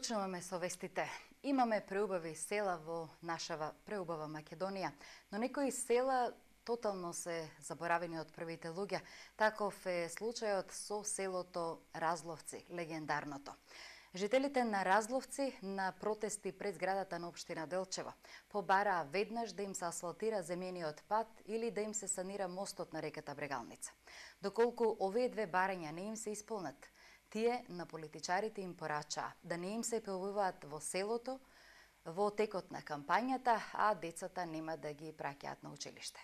Почнуваме со вестите. Имаме преубави села во нашава преубава Македонија, но некои села тотално се заборавени од првите луѓе. Таков е случајот со селото Разловци, легендарното. Жителите на Разловци на протести пред зградата на општина Делчево побараа веднаш да им се асфалтира земјениот пат или да им се санира мостот на реката Брегалница. Доколку овие две барања не им се исполнат, тие на политичарите им порачаа да не им се појавуваат во селото во текот на кампањата, а децата нема да ги праќаат на училиште.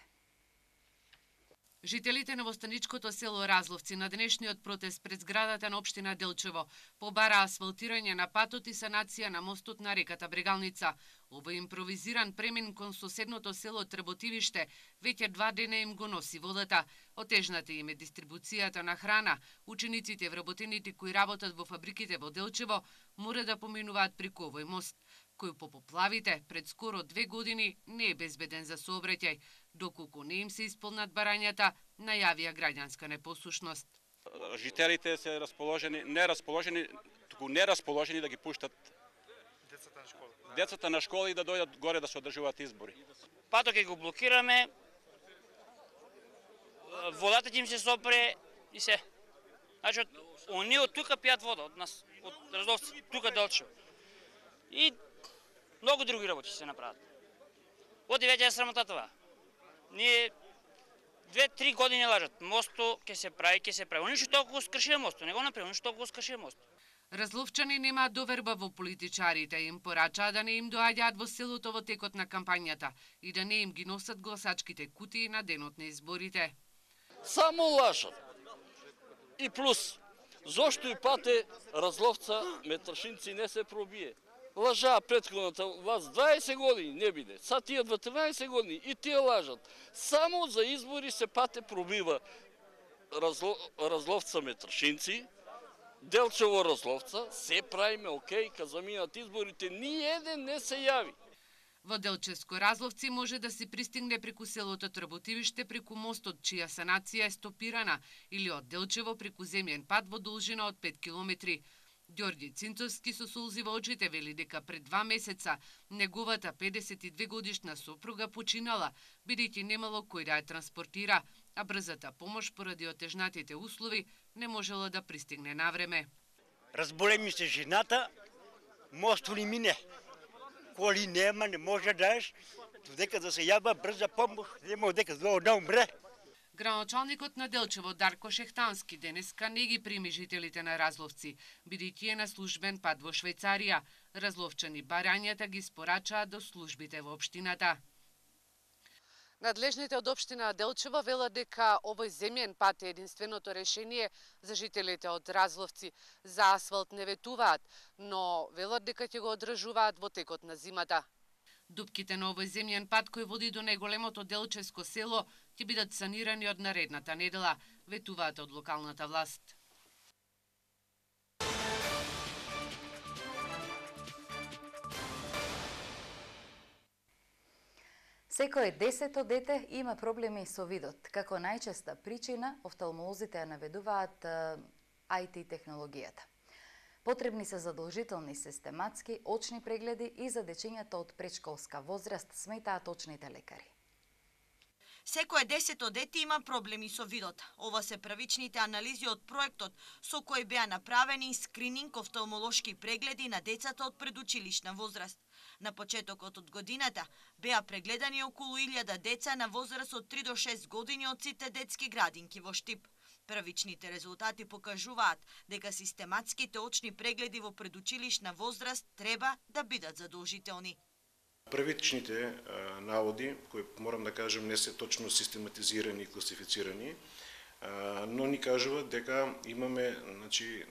Жителите на востаничкото село Разловци на денешниот протест пред зградата на општина Делчево побараа асфалтирање на патот и санација на мостот на реката Брегалница. Овој импровизиран премин кон соседното село Трботивиште веќе 2 дена им го носи водата. Отежната им е дистрибуцијата на храна. Учениците, вработените кои работат во фабриките во Делчево мора да поминуваат преку овој мост, кој по поплавите пред скоро 2 години не е безбеден за сообраќај, доколку не им се исполнат барањата, најавија граѓанска непослушност. Жителите се нерасположени да ги пуштат децата на школа и да дојдат горе да се одржуваат избори. Патот ќе го блокираме, водата ќе им се сопре и се. Значи, они од тука пијат вода, од нас, од Разловци, тука Делчево. И многу други работи се направат. Оди веќе е срамота това. Ние 2-3 години лажат. Мосто ќе се прави, Они што толку го скршија мосто, не го направи, они што толку го скршија мосто. Разловчани немаат доверба во политичарите, им порачаа да не им доаѓаат во селото во текот на кампањата и да не им ги носат гласачките кутии на денот на изборите. Само лажат. И плюс, зошто и пате Разловца Метршинци не се пробие. Лажаа претходната власт 20 години не биде. Са тие 20 години и тие лажат. Само за избори се пате пробива Разловца Метршинци, Делчево Разловца, се правиме окей, кога заминат изборите, ни еден не се јави. Во Делчевско Разловци може да се пристигне преку селото Трботивиште преку мостот чија санација е стопирана или од Делчево преку земјен пат во должина од 5 километри. Ѓорѓе Цинцовски со сулзи во очите вели дека пред 2 месеца неговата 52 годишна сопруга починала, бидејќи немало кој да ја транспортира, а брзата помош поради отежнатите услови не можела да пристигне навреме. Разболе ми се жената, мост ли мине. Коли нема, не може да еш, додека да се јаба брза помош, нема дека да умре. Градоначалникот на Делчево Дарко Шехтански денеска не ги прими жителите на Разловци, бидејќи е на службен пат во Швајцарија. Разловчани барањата ги спорачаа до службите во општината. Надлежните од општина Делчево велат дека овој земјен пат е единственото решение за жителите од Разловци. За асфалт не ветуваат, но велат дека ќе го одржуваат во текот на зимата. Дупките на овој земјен пат кој води до најголемото Делчевско село ќе бидат санирани од наредната недела, ветуваат од локалната власт. Секое 10-то дете има проблеми со видот. Како најчеста причина, офталмолозите ја наведуваат IT технологијата. Потребни се задолжителни систематски очни прегледи и за дечињата од предшколска возраст, сметаат очните лекари. Секое 10-то дете има проблеми со видот. Ова се првичните анализи од проектот со кој беа направени скрининг офталмолошки прегледи на децата од предучилишна возраст. На почетокот од годината беа прегледани околу 1000 деца на возраст од 3 до 6 години од сите детски градинки во Штип. Првичните резултати покажуваат дека систематските очни прегледи во предучилишна возраст треба да бидат задолжителни. Првичните наводи, кои морам да кажам не се точно систематизирани и класифицирани, но ни кажуваат дека имаме, значи,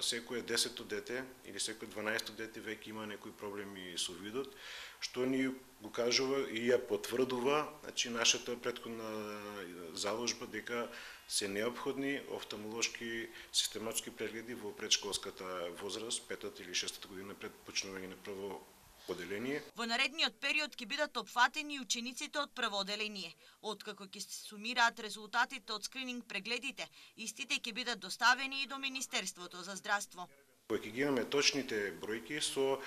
секое 10-то дете или секое 12-то дете веќе има некои проблеми со видот, што ни го кажува и ја потврдува, значи, нашата претходна заложба дека се необходни офталмолошки систематски прегледи во предшколската возраст, 5-та или 6-та година пред почнување на прво оделение. Во наредниот период ќе бидат опфатени и учениците од прво оделение. Откако ќе се сумираат резултатите од скрининг прегледите, истите ќе бидат доставени и до Министерството за здравство. Кога ќе ги имаме точните бројки со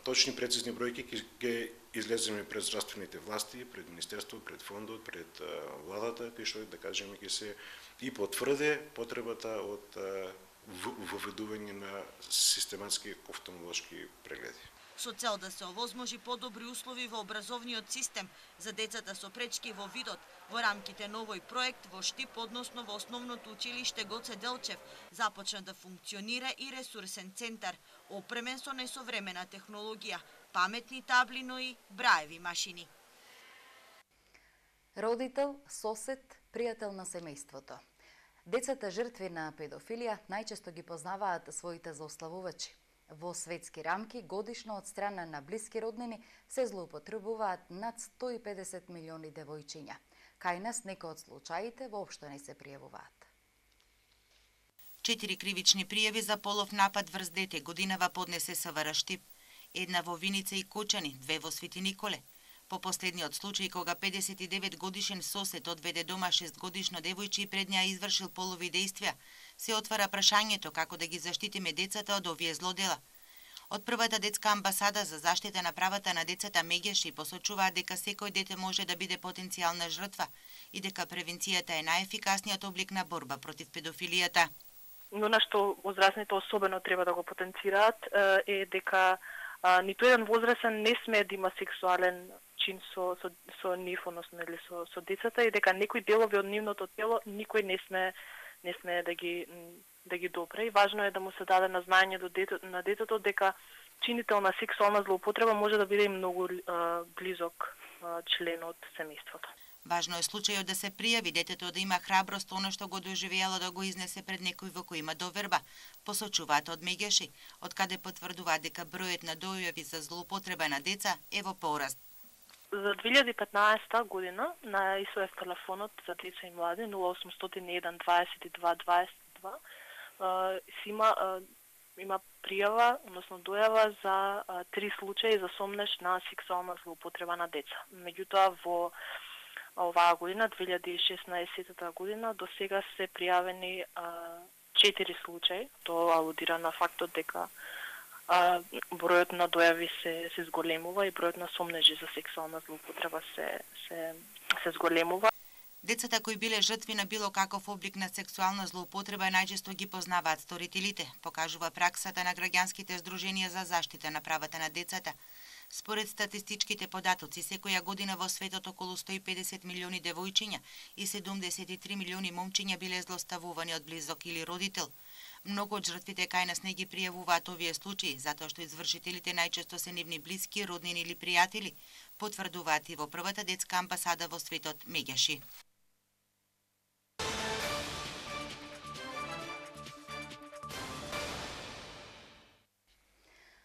точни прецизни бројки ќе излеземе пред здравствените власти, пред министерството, пред фондот, пред владата, кај што да кажеме ќе се и потврде потребата од воведување на систематски офталмолошки прегледи. Со цел да се овозможи подобри услови во образовниот систем за децата со пречки во видот, во рамките на овој проект во Штип, односно во Основното училиште Гоце Делчев, започна да функционира и ресурсен центар, опремен со несовремена технологија, паметни табли, но и браеви машини. Родител, сосед, пријател на семејството. Децата жртви на педофилија најчесто ги познаваат своите злословувачи. Во светски рамки годишно од страна на блиски роднини се злоупотребуваат над 150 милиони девојчиња. Кај нас некои од случаите воопшто не се пријавуваат. 4 кривични пријави за полов напад врз дете годинава поднесе СВР Штип. Една во Виница и Кочани, 2 во Свети Николе. По последниот случај, кога 59 годишен сосед одведе дома 6 годишно девојче и пред неа извршил полови дејствија, се отвара прашањето како да ги заштитиме децата од овие злодела. Од првата детска амбасада за заштита на правата на децата Мегеши посочуваат дека секој дете може да биде потенцијална жртва и дека превенцијата е најефикасниот облик на борба против педофилијата. Но на што возрастните особено треба да го потенцираат е дека ниту еден возрастен не смее да има сексуален чин со нив, односно или со децата, и дека некои делови од нивното тело никој не смее да ги допре, и важно е да му се даде на знаење на детето дека чинител на сексуална злоупотреба може да биде и многу близок член од семејството. Важно е случајот да се пријави, детето да има храброст оно што го доживеало да го изнесе пред некој во кој има доверба, посочуваат од Мегеши, од каде потврдуваат дека бројот на дојави за злоупотреба на деца е во пораст. За 2015 година на ИСОФ телефонот за деца и млади 0801 22 22 има пријава, односно дојава за 3 случаи за сомнеж на сексуална злоупотреба на деца. Меѓутоа во оваа година, 2016 година, до сега се пријавени 4 случаи. Тоа алудира на фактот дека бројот на дојави се зголемува и бројот на сомнежи за сексуална злоупотреба се зголемува. Децата кои биле жртви на било каков облик на сексуална злоупотреба најчесто ги познаваат сторителите, покажува праксата на граѓанските здруженија за заштита на правата на децата. Според статистичките податоци, секоја година во светот околу 150 милиони девојчиња и 73 милиони момчиња биле злоставувани од близок или родител. Многу од жртвите кај нас не ги пријавуваат овие случаи, затоа што извршителите најчесто се нивни блиски, роднини или пријатели, потврдуваат и во првата детска амбасада во светот Мегеши.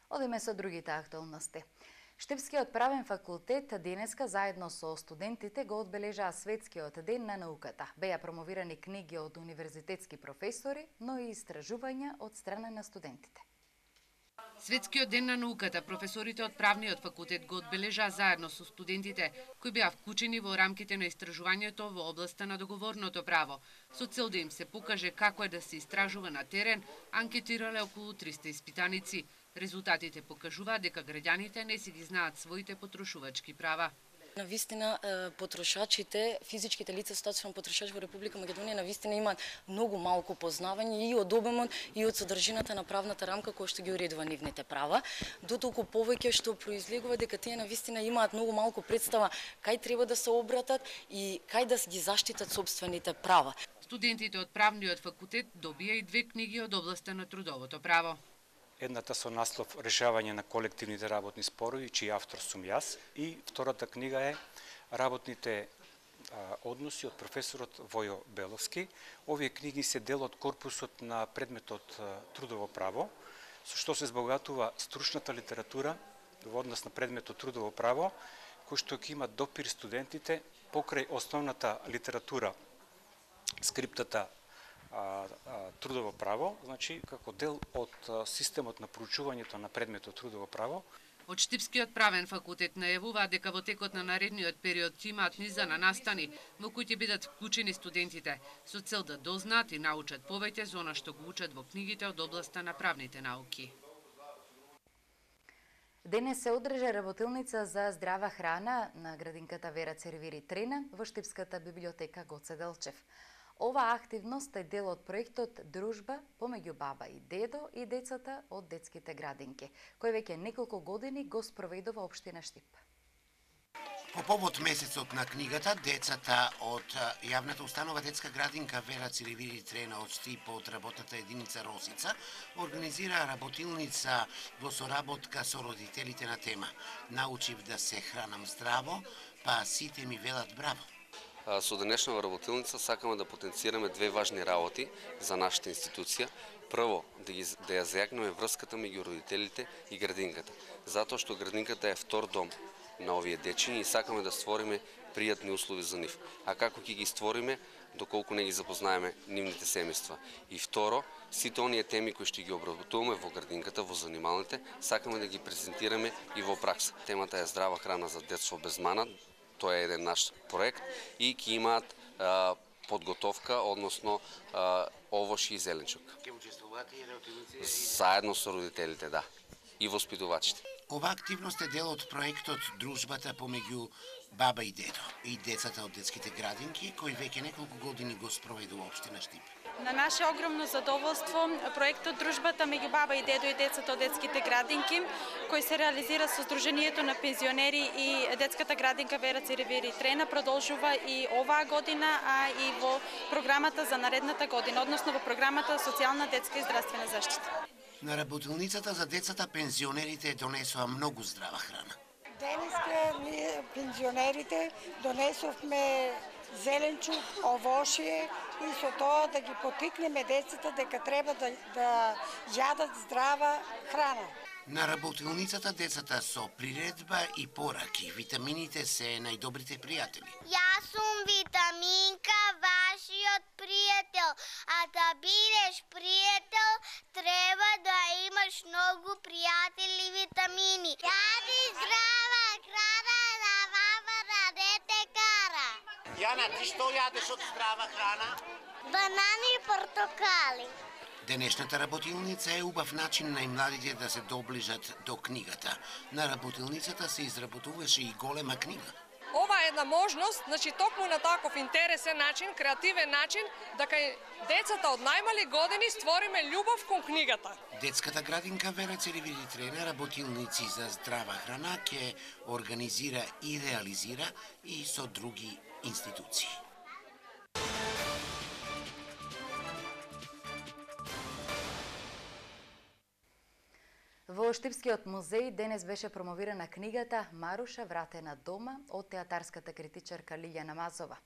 Одиме со другите актуалности. Штипскиот правен факултет денеска заедно со студентите го одбележаа Светскиот ден на науката. Беа промовирани книги од универзитетски професори, но и истражувања од страна на студентите. Светскиот ден на науката професорите од правниот факултет го одбележаа заедно со студентите кои беа вклучени во рамките на истражувањето во областа на договорното право. Со цел да им се покаже како е да се истражува на терен, анкетирале околу 300 испитаници. Резултатите покажуваат дека граѓаните не си ги знаат своите потрошувачки права. Навистина потрошачите, физичките лица статусно потрошачи во Република Македонија навистина имаат многу малку познавање и од обемот и од содржината на правната рамка која што ги уредува нивните права, дотолку повеќе што произлегува дека тие навистина имаат многу малку представа кај треба да се обратат и кај да ги заштитат сопствените права. Студентите од правниот факултет добија и 2 книги од областа на трудовото право. Едната со наслов Решавање на колективните работни спорови, чиј автор сум јас, и втората книга е Работните односи од професорот Војо Беловски. Овие книги се дел од корпусот на предметот Трудово право, со што се збогатува стручната литература во однос на предметот Трудово право, кој што ќе има допир студентите покрај основната литература, скриптата Трудово право, значи како дел од системот на проучувањето на предметот Трудово право. Од Штипскиот правен факултет најавуваат дека во текот на наредниот период ќе имаат низа на настани во кои ќе бидат вклучени студентите со цел да дознаат и научат повеќе за она што го учат во книгите од областа на правните науки. Денес се одржа работилница за здрава храна на градинката Вера Цервири Трена во Штипската библиотека Гоце Делчев. Оваа активност е дел од проектот Дружба помеѓу баба и дедо и децата од детските градинки, кој веќе неколку години го спроведува општина Штип. По повод месецот на книгата, децата од јавната установа детска градинка Вера Цервири Трена од Штип од работната единица Росица организира работилница во соработка со родителите на тема "Научив да се хранам здраво, па сите ми велат браво". Со денешната работилница сакаме да потенцираме две важни работи за нашата институција. Прво, да ја зајакнеме врската меѓу родителите и градинката, затоа што градинката е втор дом на овие дечиња и сакаме да створиме пријатни услови за нив. А како ќе ги створиме, доколку не ги запознаеме нивните семејства. И второ, сите оние теми кои што ги обработуваме во градинката, во занималните, сакаме да ги презентираме и во пракса. Темата е здрава храна за детство без мана. Тоа е еден наш проект и ќе имаат подготовка, односно овошји и зеленчук. Ќе учествувате и работилници? Заедно со родителите, да, и воспитувачите. Ова активност е дел од проектот Дружбата помеѓу баба и дедо и децата од детските градинки, кој веќе неколку години го спроведува општина Штип. На наше огромно задоволство, проектот Дружбата меѓу баба и дедо и децата од детските градинки, кој се реализира со Сдруженијето на пензионери и детската градинка Вера Цервири Трена, продолжува и оваа година, а и во програмата за наредната година, односно во програмата Социјална, детска и здравствена заштита. На работилницата за децата пензионерите донесоа многу здрава храна. Денеска ние пензионерите донесовме зеленчук, овошје и со тоа да ги потикнеме децата дека треба да јадат здрава храна. На работилницата децата со приредба и пораки, витамините се најдобрите пријатели. Јас сум витаминка, вашиот пријател, а да бидеш пријател, треба да имаш многу пријатели витамини. Јади здрава храна, на баба на дете кара. Јана, ти што јадеш од здрава храна? Банани и портокали. Денешната работилница е убав начин на младите да се доближат до книгата. На работилницата се изработуваше и голема книга. Ова е една можност, значи токму на таков интересен начин, креативен начин, да кај децата од најмали години створиме љубов кон книгата. Детската градинка Вера Цервири Трена, работилници за здрава храна, ќе организира и реализира и со други институции. Во Штипскиот музеј денес беше промовирана книгата Маруша вратена дома од театарската критичарка Лилјана Мазова.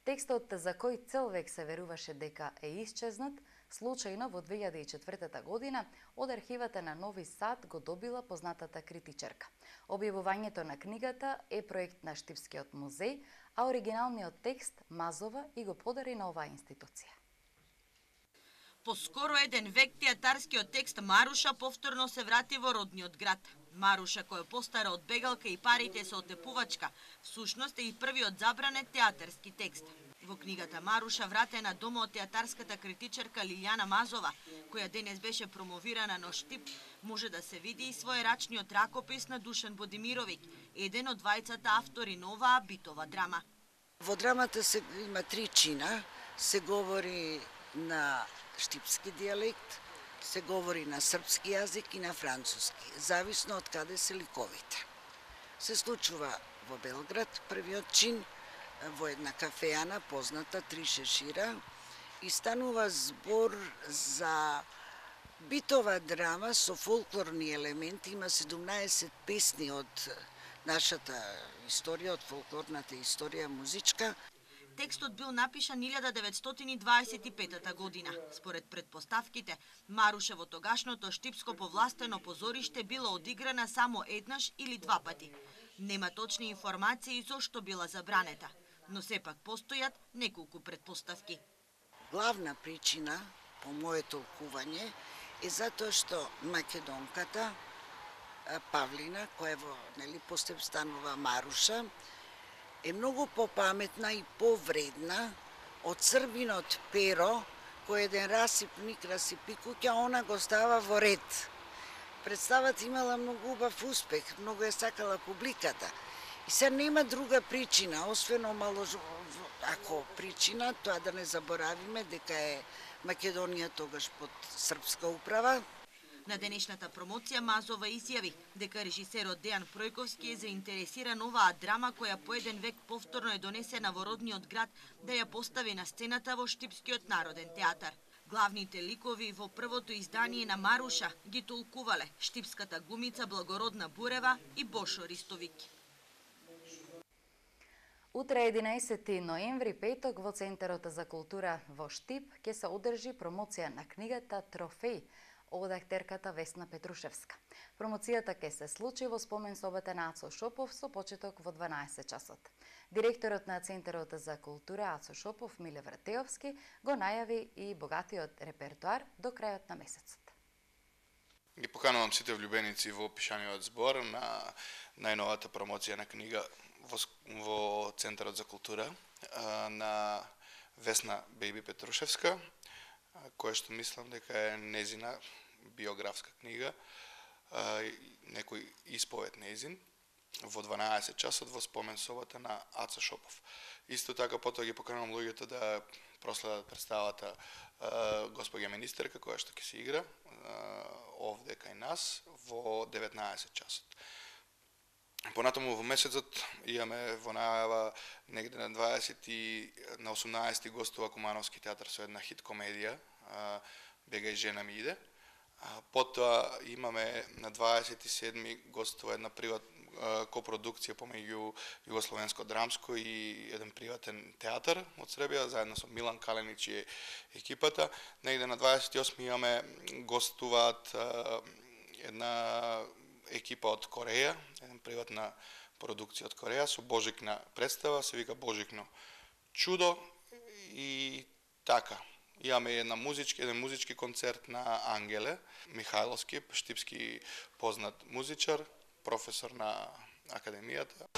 Текстот за кој цел век се веруваше дека е исчезнат, случајно во 2004 година од архивата на Нови Сад го добила познатата критичарка. Објавувањето на книгата е проект на Штипскиот музеј, а оригиналниот текст Мазова и го подари на оваа институција. По скоро еден век театарскиот текст Маруша повторно се врати во родниот град. Маруша, која постара од бегалка и парите со отепувачка, всушност е и првиот забранет театарски текст. Во книгата Маруша вратена дома од театарската критичарка Лилјана Мазова, која денес беше промовирана на Штип, може да се види и своерачниот ракопис на Душан Бодимировиќ, еден од двајцата автори на оваа битова драма. Во драмата има три чина, се говори на штипски дијалект, се говори на српски јазик и на француски, зависно од каде се ликовите. Се случува во Белград, првиот чин, во една кафејана позната Три шешира и станува збор за битова драма со фолклорни елементи. Има 17 песни од нашата историја, од фолклорната историја музичка. Текстот бил напишан 1925 година. Според предпоставките, Маруша во тогашното штипско повластено позориште била одиграна само еднаш или два пати. Нема точни информации зошто била забранета, но сепак постојат неколку предпоставки. Главна причина, по моје толкување, е затоа што македонката Павлина, која во постеп станува Маруша, е многу попаметна и повредна од Србинот Перо, кој еден расипник расипи куќа, она го става во ред. Представата имала многу убав успех, многу е сакала публиката. И се нема друга причина, освен ако причина, тоа да не заборавиме дека е Македонија тогаш под српска управа. На денешната промоција Мазова изјави дека режисерот Дејан Пројковски е заинтересиран оваа драма која по еден век повторно е донесена во родниот град да ја постави на сцената во Штипскиот народен театар. Главните ликови во првото издание на Маруша ги толкувале штипската глумица Благородна Бурева и Бошо Ристовик. Утре 11 ноември, петок, во Центарот за култура во Штип ќе се одржи промоција на книгата Трофеј од актерката Весна Петрушевска. Промоцијата ќе се случи во спомен собата на Ацо Шопов со почеток во 12 часот. Директорот на Центарот за култура Ацо Шопов Миле Вратеовски го најави и богатиот репертоар до крајот на месецот. Ги поканувам сите влюбеници во пишаниот збор на најновата промоција на книга во Центарот за култура на Весна Бејби Петрушевска, која што мислам дека е незина биографска книга, некој исповед незин, во 12 часот во спомен собата на Ацо Шопов. Исто така потоа ги поканувам луѓето да проследат представата Госпоѓа министерка, која што ќе се игра овде кај нас во 19 часот. Понатаму во месецот имаме во најава негде на 18 гостува Кумановски театар со една хит комедија Бегај жена ми иде. Потоа имаме на 27 гостува една копродукција помеѓу Југословенско драмско и еден приватен театар од Србија, заедно со Милан Каленич и екипата. Негде на 28 имаме гостуваат една екипа од Кореја, една приватна продукција од Кореја со божикна представа, се вика Божикно чудо и така. Имаме еден музички концерт на Ангеле Михајловски, штипски познат музичар, професор на академијата.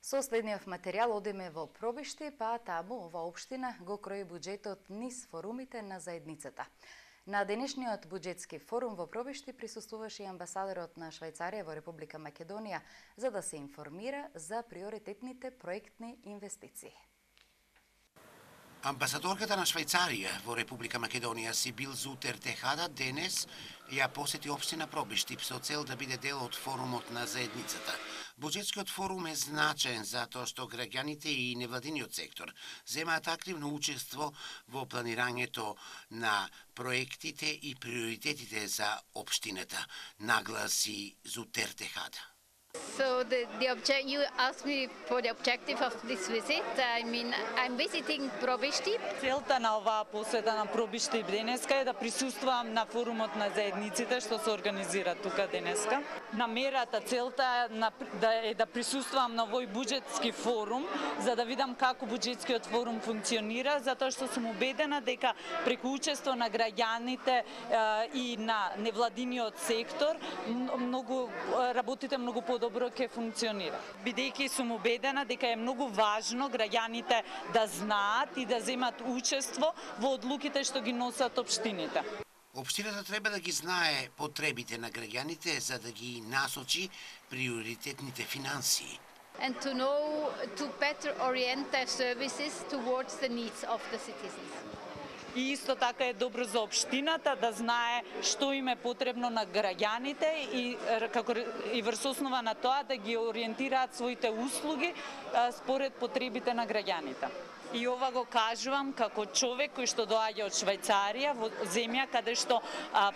Со следниот материјал одиме во Пробишти, па таму ова општина го крои буџетот низ форумите на заедницата. На денешниот буџетски форум во Пробишти присуствуваше и амбасадорот на Швајцарија во Република Македонија за да се информира за приоритетните проектни инвестиции. Амбасадорката на Швајцарија во Република Македонија Сибил Зутер Техада денес ја посети општина Пробишти со цел да биде дел од форумот на заедницата. Буџетскиот форум е значаен затоа што граѓаните и невладиниот сектор земаат активно учество во планирањето на проектите и приоритетите за општината, нагласи Зутер Техада. So you asked me for the objective of this visit. I mean, I'm visiting Пробишти. Целта на оваа посета на Пробишти денеска е да присуствувам на форумот на заедниците што се организира тука денеска. Намерата, целта е да присуствувам на овој буџетски форум за да видам како буџетскиот форум функционира, затоа што сум убедена дека преку учество на граѓаните и на невладиниот сектор работите многу подобро ќе функционира. Бидејќи сум убедена дека е многу важно граѓаните да знаат и да земат учество во одлуките што ги носат општините. Општината треба да ги знае потребите на граѓаните за да ги насочи приоритетните финансии. And to better orient their services towards the needs of the citizens. И исто така е добро за општината да знае што им е потребно на граѓаните и врз основа на тоа да ги ориентираат своите услуги според потребите на граѓаните. И ова го кажувам како човек кој што доаѓа од Швајцарија, во земја каде што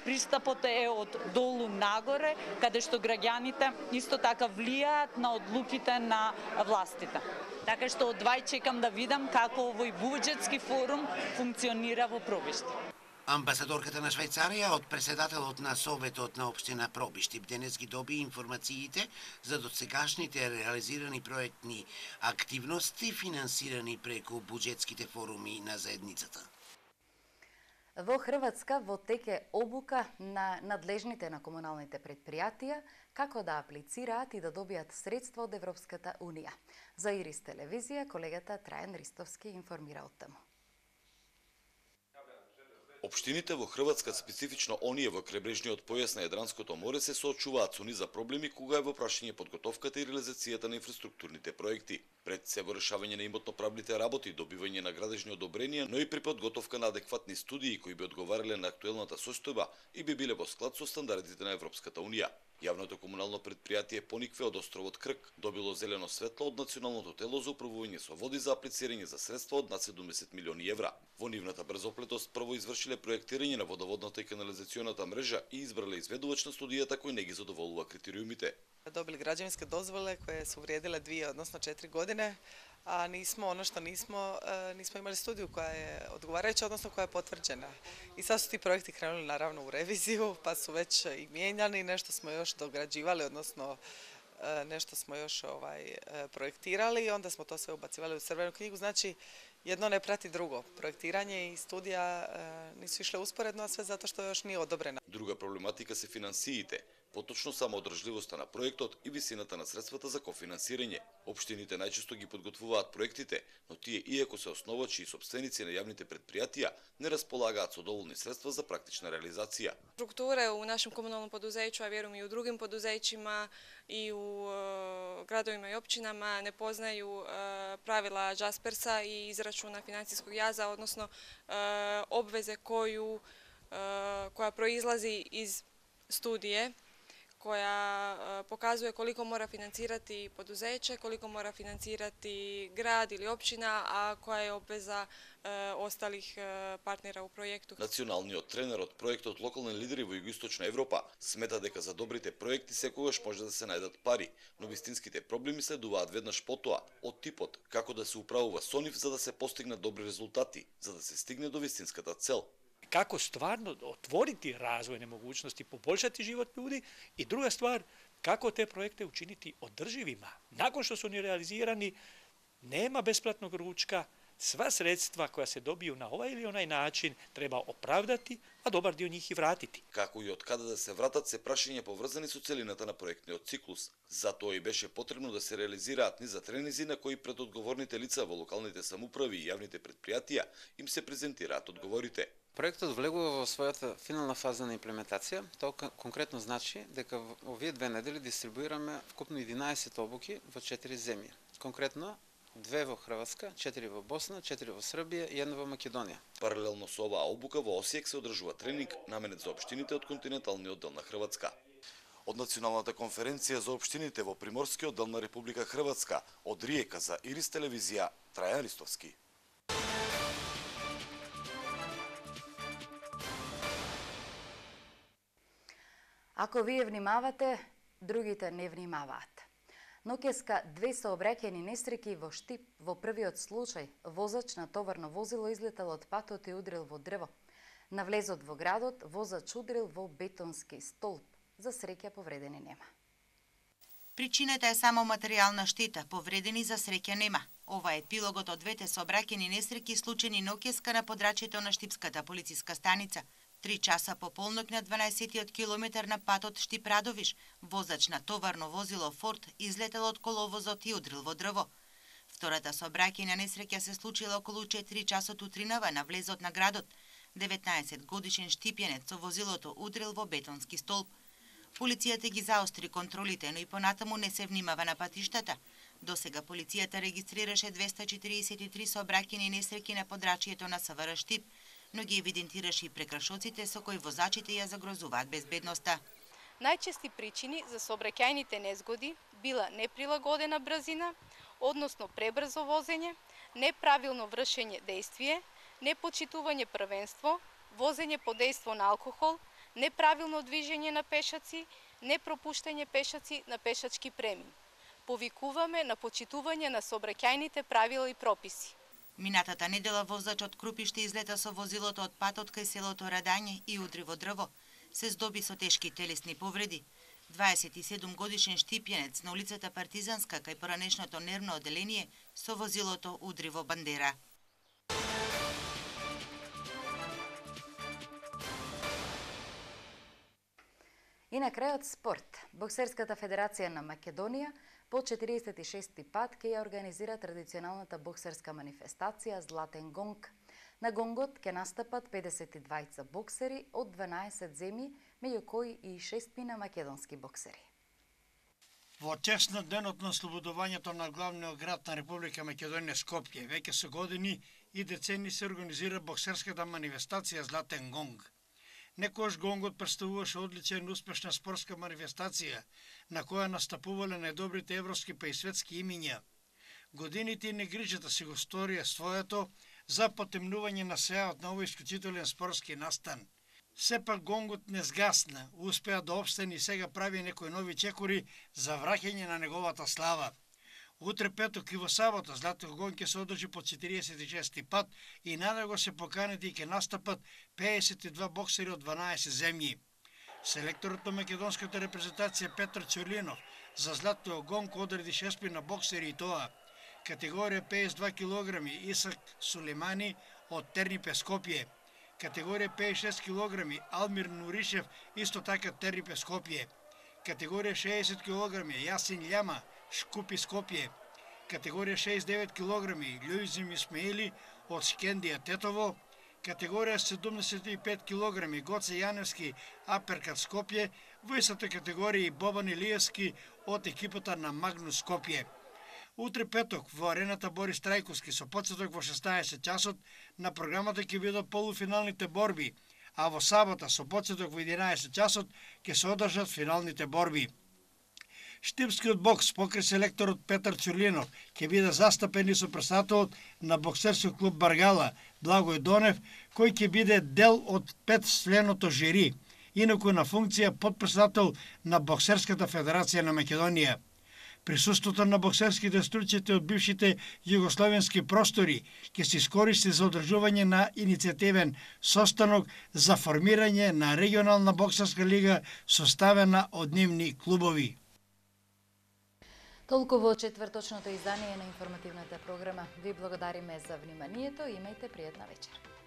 пристапот е од долу нагоре, каде што граѓаните исто така влијаат на одлуките на властите. Така што одвај чекам да видам како овој буџетски форум функционира во Пробишти. Амбасадорката на Швајцарија од председателот на Советот на општина Пробишти денес ги доби информациите за досегашните реализирани проектни активности финансирани преку буџетските форуми на заедницата. Во Хрватска во тек е обука на надлежните на комуналните предпријатија како да аплицираат и да добијат средства од Европската Унија. За Ирис телевизија колегата Трајан Ристовски информира од таму. Општините во Хрватска, специфично оние во крайбрежниот појас на Јадранското море, се соочуваат со низа проблеми кога е во прашање подготовката и реализацијата на инфраструктурните проекти. Пред се во решавање на имотно-правните работи, добивање на градежни одобренија, но и при подготовка на адекватни студии кои би одговарале на актуелната состојба и би биле во склад со стандардите на Европската Унија. Јавното комунално предпријатие Поникве од островот Крк добило зелено светло од Националното тело за управување со води за аплицирање за средства од над 70 милиони евра. Во нивната брзоплетост прво извршиле проектирање на водоводната и канализационата мрежа и избрале изведувач на студијата кој не ги задоволува критериумите. Dobili građevinske dozvole koje su vrijedile 2, odnosno 4 godine, a nismo imali studiju koja je odgovarajuća, odnosno koja je potvrđena. I sad su ti projekti krenuli naravno u reviziju, pa su već i mijenjani, nešto smo još dograđivali, odnosno nešto smo još projektirali i onda smo to sve ubacivali u crvenu knjigu. Znači, jedno ne prati drugo. Projektiranje i studija nisu išle usporedno, a sve zato što još nije odobrena. Друга проблематика се финансиите, поточно самоодржливоста на проектот и висината на средствата за кофинансирање. Општините најчесто ги подготвуваат проектите, но тие иако се основачи и сопственици на јавните предпријатија, не располагаат со доволни средства за практична реализација. Структуре у нашем комуналном подузеќу, а верувам и у другим подузеќима и у градовима и општинама не познају правила Джасперса и израчуна финансиског јаза, односно обвезе која произлази из студије, која показуе колико мора финансирати подузеće, колико мора финансирати град или општина, а која е обвеза осталих партнера у проекту. Националниот тренер од проектот Локални лидери во Југоисточна Европа смета дека за добрите проекти секогаш може да се најдат пари, но вистинските проблеми следуваат веднаш потоа, од типот како да се управува со нив за да се постигнат добри резултати, за да се стигне до вистинската цел. Kako stvarno otvoriti razvojne mogućnosti, poboljšati život ljudi i druga stvar, kako te projekte učiniti održivima. Nakon što su oni realizirani, nema besplatnog ručka, sva sredstva koja se dobiju na ovaj ili onaj način treba opravdati, a dobar dio njih i vratiti. Како и од каде да се вратат се прашања поврзани со целината на проектниот циклус. Затоа и беше потребно да се реализираат низа тренизи на кои пред одговорните лица во локалните самоуправи и јавните предпријатија им се презентираат одговорите. Проектот влегува во својата финална фаза на имплементација. Тоа конкретно значи дека во овие 2 недели дистрибуираме вкупно 11 обуки во 4 земји. Конкретно 2 во Хрватска, 4 во Босна, 4 во Србија и 1 во Македонија. Паралелно со оваа обука во Осијек се одржува тренинг наменет за општините од континенталниот дел на Хрватска. Од Националната конференција за општините во приморскиот дел на Република Хрватска, од Риека за Ирис телевизија, Трајан Ристовски. Ако вие внимавате, другите не внимаваат. Ноќеска 2 сообраќајни несреќи во Штип. Во првиот случај, возач на товарно возило излетел од патот и удрил во дрво. На влезот во градот, возач удрил во бетонски столб. За среќа повредени нема. Причината е само материјална штета, повредени за среќа нема. Ова е епилогот од 2 сообраќајни несреќи случени ноќеска на подрачјето на Штипската полициска станица. 3 часа по полнок на 12-тиот километар на патот Штип-Радовиш, возач на товарно возило Форд излетел од коловозот и удрил во дрво. Втората сообраќајна несреќа се случила околу 4 часот утринава на влезот на градот. 19 годишен штипјанец со возилото удрил во бетонски столб. Полицијата ги заостри контролите, но и понатаму не се внимава на патиштата. Досега полицијата регистрираше 243 сообраќајни несреќи на подрачјето на СВР Штип, но ги евидентираше и прекршоците со кои возачите ја загрозуваат безбедноста. Најчести причини за сообраќајните незгоди била неприлагодена брзина, односно пребрзо возење, неправилно вршење дејствие, непочитување првенство, возење под дејство на алкохол, неправилно движење на пешаци, непропуштање пешаци на пешачки премин. Повикуваме на почитување на сообраќајните правила и прописи. Минатата недела возач од Крупиште излета со возилото од патот кај селото Радање и удри во дрво. Се здоби со тешки телесни повреди. 27 годишен штипјанец на улицата Партизанска кај поранешното нервно оделение со возилото удри во бандера. И на крајот спорт. Боксерската федерација на Македонија по 46-ти пат ќе ја организира традиционалната боксерска манифестација Златен гонг. На гонгот ќе настапат 52 боксери од 12 земји, меѓу кои и 6 македонски боксери. Во чест на денот на ослободувањето на главниот град на Република Македонија Скопје, веќе со години и децени се организира боксерската манифестација Златен гонг. Некојаш гонгот представуваше одличен успешна спортска манифестација, на која настапувале најдобрите европски па и светски имиња. Годините и негрижата си го сторија своето за потемнување на сејаот на овој исклучителен спортски настан. Сепак гонгот не сгасна, успеа да обстани и сега прави некои нови чекори за враќање на неговата слава. Утре петок и во сабота Златен гонг ќе се одржи по 46-ти пат и на него се поканети и ќе настапат 52 боксери од 12 земји. Селекторот на македонската репрезентација Петар Ќурлинов за Златен гонг одреди 6 боксери и тоа. Категорија 52 кг Исак Сулеймани од Тернипе Скопје. Категорија 56 кг Алмир Нуришев исто така Тернипе Скопје. Категорија 60 кг Јасин Љама Шкупи Скопје. Категорија 69 кг Љуизим Исмаили од Скендија Тетово. Категорија 75 кг Гоце Јаневски Аперкат Скопје. Во истата категорија и Бобан Илиевски од екипата на Магнус Скопје. Утре петок во арената Борис Трајковски со почеток во 16 часот на програмата ќе бидат полуфиналните борби, а во сабота со почеток во 11 часот ќе се одржат финалните борби. Штипскиот бокс покрај селекторот Петар Ќурлинов ќе биде застапен и со председателот на боксерскиот клуб Баргала Благој Донев, кој ќе биде дел од 5-членото жири, инаку на функција подпредседател на Боксерската федерација на Македонија. Присуството на боксерските стручите од бившите југословенски простори ќе се искористи за одржување на иницијативен состанок за формирање на регионална боксерска лига составена од нивни клубови. Толку во четврточното издание на информативната програма. Ви благодариме за вниманието и имајте пријатна вечер.